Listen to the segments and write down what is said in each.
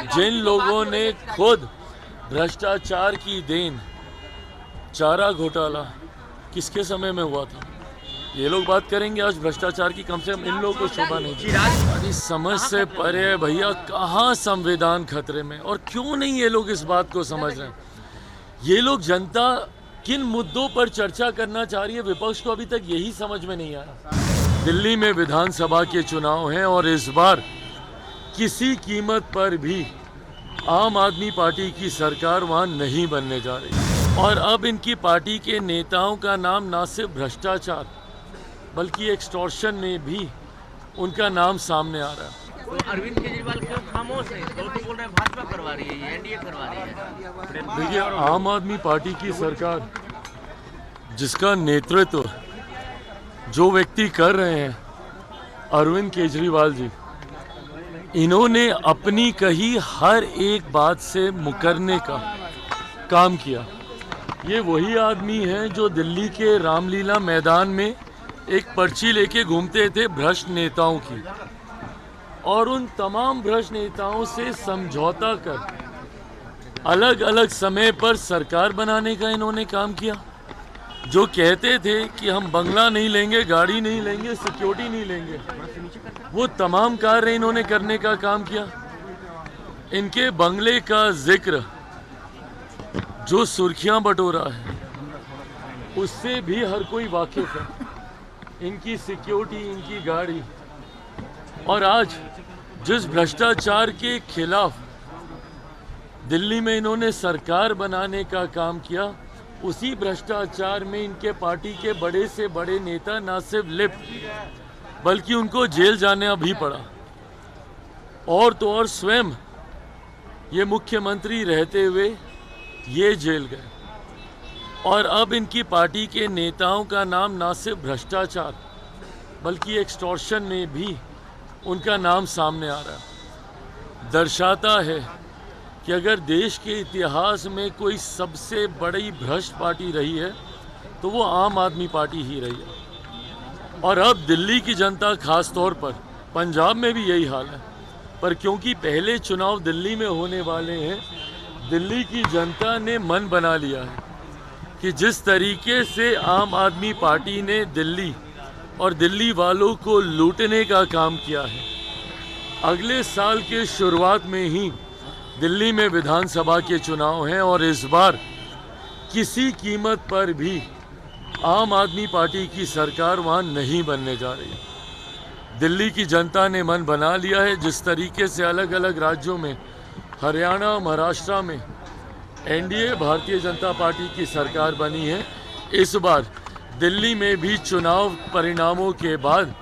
जिन लोगों ने खुद भ्रष्टाचार की देन चारा घोटाला किसके समय में हुआ था, ये लोग बात करेंगे आज भ्रष्टाचार की, कम से कम इन लोगों को शोभा नहीं। अरे समझ से परे है भैया, कहाँ संविधान खतरे में, और क्यों नहीं ये लोग इस बात को समझ रहे हैं। ये लोग जनता किन मुद्दों पर चर्चा करना चाह रही है, विपक्ष को अभी तक यही समझ में नहीं आया। दिल्ली में विधानसभा के चुनाव हैं और इस बार किसी कीमत पर भी आम आदमी पार्टी की सरकार वहां नहीं बनने जा रही। और अब इनकी पार्टी के नेताओं का नाम ना सिर्फ भ्रष्टाचार बल्कि एक्सटॉर्शन में भी उनका नाम सामने आ रहा है। तो अरविंद केजरीवाल क्यों खामोश है? लोग तो बोल रहे हैं भाजपा करवा रही है, एनडीए करवा रही है। देखिए, आम आदमी पार्टी की सरकार जिसका नेतृत्व जो व्यक्ति कर रहे हैं, अरविंद केजरीवाल जी, इन्होंने अपनी कही हर एक बात से मुकरने का काम किया। ये वही आदमी हैं जो दिल्ली के रामलीला मैदान में एक पर्ची लेके घूमते थे भ्रष्ट नेताओं की, और उन तमाम भ्रष्ट नेताओं से समझौता कर अलग अलग समय पर सरकार बनाने का इन्होंने काम किया। जो कहते थे कि हम बंगला नहीं लेंगे, गाड़ी नहीं लेंगे, सिक्योरिटी नहीं लेंगे, वो तमाम कार्य इन्होंने करने का काम किया। इनके बंगले का जिक्र जो सुर्खियां बटोरा है उससे भी हर कोई वाकिफ है। इनकी सिक्योरिटी, इनकी गाड़ी, और आज जिस भ्रष्टाचार के खिलाफ दिल्ली में इन्होंने सरकार बनाने का काम किया, उसी भ्रष्टाचार में इनके पार्टी के बड़े से बड़े नेता ना सिर्फ लिप्त बल्कि उनको जेल जाना भी पड़ा। और तो और स्वयं ये मुख्यमंत्री रहते हुए ये जेल गए। और अब इनकी पार्टी के नेताओं का नाम ना सिर्फ भ्रष्टाचार बल्कि एक्सटॉर्शन में भी उनका नाम सामने आ रहा है। दर्शाता है कि अगर देश के इतिहास में कोई सबसे बड़ी भ्रष्ट पार्टी रही है तो वो आम आदमी पार्टी ही रही है। और अब दिल्ली की जनता, खास तौर पर पंजाब में भी यही हाल है, पर क्योंकि पहले चुनाव दिल्ली में होने वाले हैं, दिल्ली की जनता ने मन बना लिया है कि जिस तरीके से आम आदमी पार्टी ने दिल्ली और दिल्ली वालों को लूटने का काम किया है, अगले साल के शुरुआत में ही दिल्ली में विधानसभा के चुनाव हैं और इस बार किसी कीमत पर भी आम आदमी पार्टी की सरकार वहां नहीं बनने जा रही। दिल्ली की जनता ने मन बना लिया है। जिस तरीके से अलग अलग राज्यों में, हरियाणा, महाराष्ट्र में एनडीए भारतीय जनता पार्टी की सरकार बनी है, इस बार दिल्ली में भी चुनाव परिणामों के बाद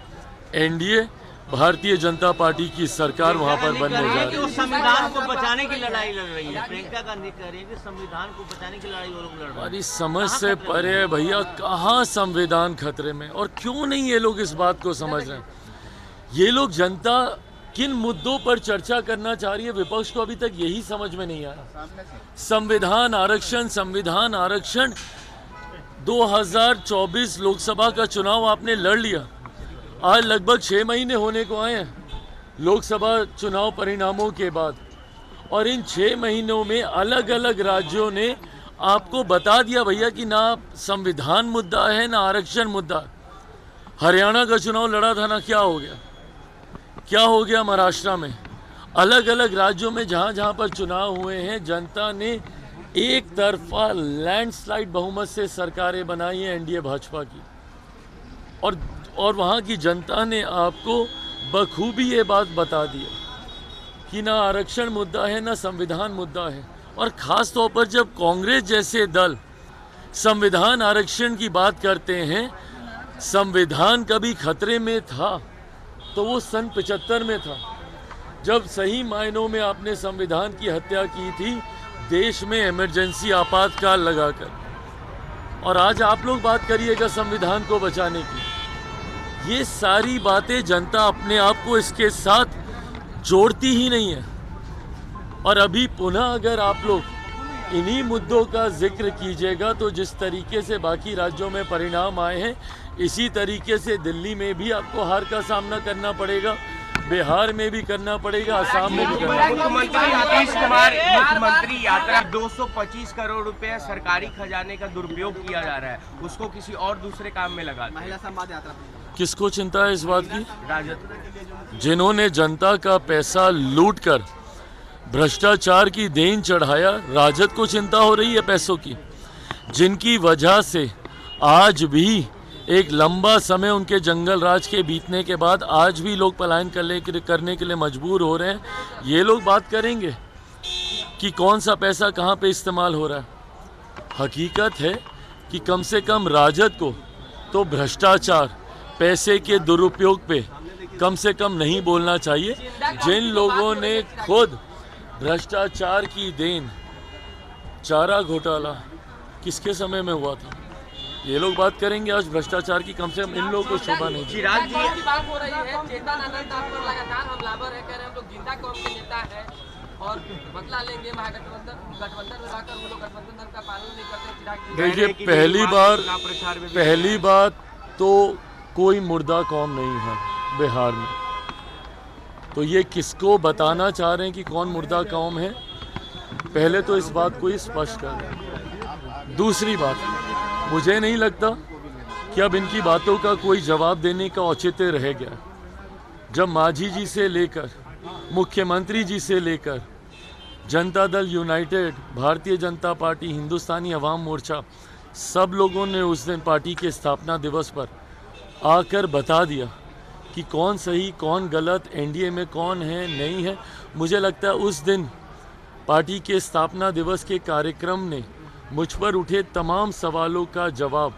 एनडीए भारतीय जनता पार्टी की सरकार वहां पर बनने जा रही है। संविधान को बचाने की लड़ाई लड़ रही है। प्रियंका गांधी कह रही है कि संविधान को बचाने की लड़ाई वो लोग लड़ रहे हैं। हमारी समझ से परे है भैया, कहाँ संविधान खतरे में, और क्यों नहीं ये लोग इस बात को समझ रहे हैं। ये लोग जनता किन मुद्दों पर चर्चा करना चाह रही है, विपक्ष को अभी तक यही समझ में नहीं आया। संविधान आरक्षण, संविधान आरक्षण 2024 लोकसभा का चुनाव आपने लड़ लिया। आज लगभग 6 महीने होने को आए हैं लोकसभा चुनाव परिणामों के बाद, और इन 6 महीनों में अलग अलग राज्यों ने आपको बता दिया भैया कि ना संविधान मुद्दा है ना आरक्षण मुद्दा। हरियाणा का चुनाव लड़ा था ना, क्या हो गया, क्या हो गया महाराष्ट्र में। अलग अलग राज्यों में जहाँ जहाँ पर चुनाव हुए हैं, जनता ने एक तरफा लैंडस्लाइड बहुमत से सरकारें बनाई हैं एनडीए भाजपा की, और वहाँ की जनता ने आपको बखूबी ये बात बता दी कि ना आरक्षण मुद्दा है ना संविधान मुद्दा है। और ख़ास तौर पर जब कांग्रेस जैसे दल संविधान आरक्षण की बात करते हैं, संविधान कभी खतरे में था तो वो सन 75 में था, जब सही मायनों में आपने संविधान की हत्या की थी देश में इमरजेंसी आपातकाल लगाकर। और आज आप लोग बात करिएगा संविधान को बचाने की। ये सारी बातें जनता अपने आप को इसके साथ जोड़ती ही नहीं है। और अभी पुनः अगर आप लोग इन्हीं मुद्दों का जिक्र कीजिएगा तो जिस तरीके से बाकी राज्यों में परिणाम आए हैं, इसी तरीके से दिल्ली में भी आपको हार का सामना करना पड़ेगा। बिहार में भी करना पड़ेगा, असम में भी करना पड़ेगा। मुख्यमंत्री नीतीश कुमार मुख्यमंत्री यात्रा 225 करोड़ रुपए सरकारी खजाने का दुरुपयोग किया जा रहा है, उसको किसी और दूसरे काम में लगा दिया। महिला संवाद यात्रा किसको चिंता है इस बात की? राजद जिन्होंने जनता का पैसा लूटकर भ्रष्टाचार की देन चढ़ाया, राजद को चिंता हो रही है पैसों की, जिनकी वजह से आज भी एक लंबा समय उनके जंगल राज के बीतने के बाद आज भी लोग पलायन करने के लिए मजबूर हो रहे हैं। ये लोग बात करेंगे कि कौन सा पैसा कहाँ पे इस्तेमाल हो रहा है। हकीकत है कि कम से कम राजद को तो भ्रष्टाचार, पैसे के दुरुपयोग पे कम से कम नहीं बोलना चाहिए। जिन लोगों ने खुद भ्रष्टाचार की देन, चारा घोटाला किसके समय में हुआ था, ये लोग बात करेंगे आज भ्रष्टाचार की, कम से कम इन लोगों को शोभा नहीं। चिराग जी की बात हो रही है, चेतन आनंद आप पर लगातार हमलावर है, कह रहे हैं हम लोग जिंदा कौम के नेता है और बदला लेंगे गठबंधन में जाकर वो लोग गठबंधन का पालन नहीं करते। चिराग जी देखिए, पहली बात तो कोई मुर्दा कौम नहीं है बिहार में, तो ये किसको बताना चाह रहे हैं कि कौन मुर्दा कौम है, पहले तो इस बात को ही स्पष्ट कर दें। दूसरी बात, मुझे नहीं लगता कि अब इनकी बातों का कोई जवाब देने का औचित्य रह गया। जब मांझी जी से लेकर मुख्यमंत्री जी से लेकर जनता दल यूनाइटेड, भारतीय जनता पार्टी, हिंदुस्तानी अवाम मोर्चा, सब लोगों ने उस दिन पार्टी के स्थापना दिवस पर आकर बता दिया कि कौन सही कौन गलत, एनडीए में कौन है नहीं है। मुझे लगता है उस दिन पार्टी के स्थापना दिवस के कार्यक्रम ने मुझ पर उठे तमाम सवालों का जवाब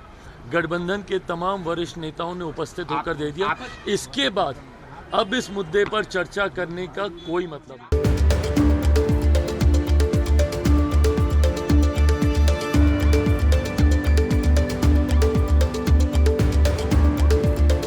गठबंधन के तमाम वरिष्ठ नेताओं ने उपस्थित होकर दे दिया। इसके बाद अब इस मुद्दे पर चर्चा करने का कोई मतलब नहीं।